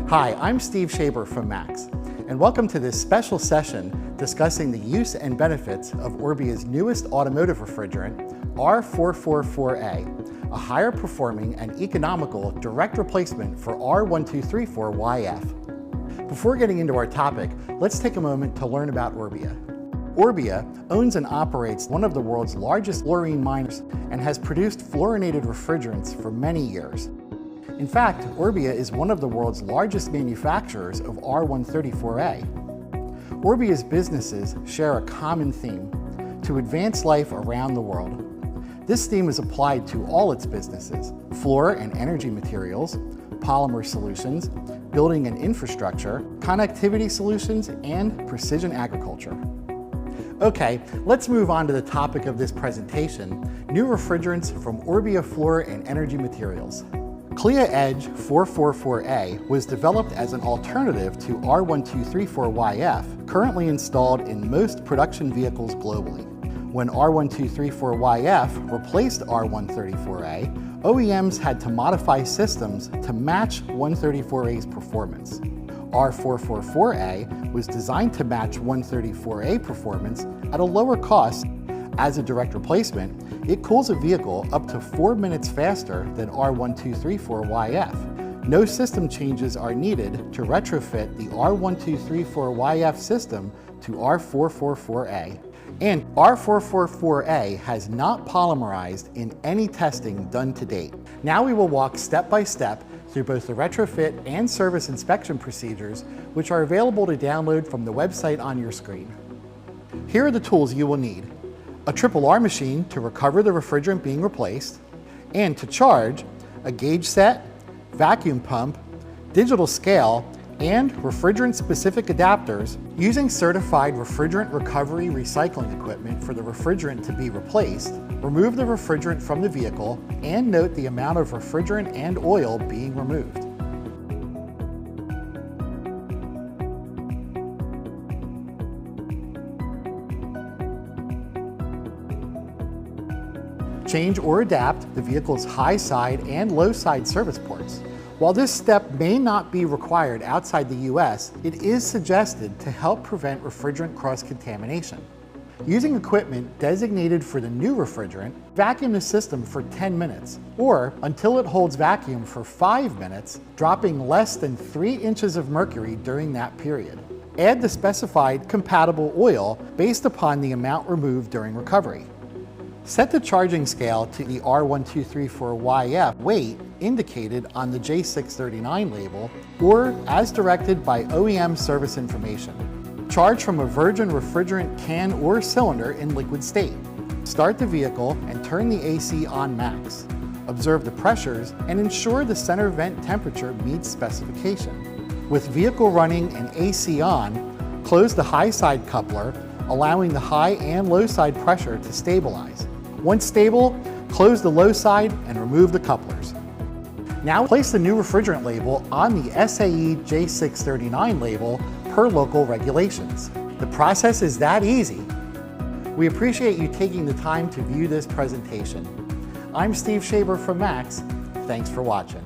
Hi, I'm Steve Schaeber from Max, and welcome to this special session discussing the use and benefits of Orbia's newest automotive refrigerant, R444A, a higher performing and economical direct replacement for R1234YF. Before getting into our topic, let's take a moment to learn about Orbia. Orbia owns and operates one of the world's largest fluorine miners and has produced fluorinated refrigerants for many years. In fact, Orbia is one of the world's largest manufacturers of R134A. Orbia's businesses share a common theme: to advance life around the world. This theme is applied to all its businesses: fluor and energy materials, polymer solutions, building and infrastructure, connectivity solutions, and precision agriculture. Okay, let's move on to the topic of this presentation: new refrigerants from Orbia Fluor and Energy Materials. Klea Edge R444A was developed as an alternative to R1234YF, currently installed in most production vehicles globally. When R1234YF replaced R134A, OEMs had to modify systems to match 134A's performance. R444A was designed to match 134A performance at a lower cost. As a direct replacement, it cools a vehicle up to 4 minutes faster than R1234YF. No system changes are needed to retrofit the R1234YF system to R444A. And R444A has not polymerized in any testing done to date. Now we will walk step by step through both the retrofit and service inspection procedures, which are available to download from the website on your screen. Here are the tools you will need: a R machine to recover the refrigerant being replaced, and to charge, a gauge set, vacuum pump, digital scale, and refrigerant-specific adapters. Using certified refrigerant recovery recycling equipment for the refrigerant to be replaced, remove the refrigerant from the vehicle and note the amount of refrigerant and oil being removed. Change or adapt the vehicle's high side and low side service ports. While this step may not be required outside the US, it is suggested to help prevent refrigerant cross-contamination. Using equipment designated for the new refrigerant, vacuum the system for 10 minutes, or until it holds vacuum for 5 minutes, dropping less than 3 inches of mercury during that period. Add the specified compatible oil based upon the amount removed during recovery. Set the charging scale to the R1234YF weight indicated on the J639 label, or as directed by OEM service information. Charge from a virgin refrigerant can or cylinder in liquid state. Start the vehicle and turn the AC on max. Observe the pressures and ensure the center vent temperature meets specification. With vehicle running and AC on, close the high side coupler, allowing the high and low side pressure to stabilize. Once stable, close the low side and remove the couplers. Now place the new refrigerant label on the SAE J639 label per local regulations. The process is that easy. We appreciate you taking the time to view this presentation. I'm Steve Schaeber from Max. Thanks for watching.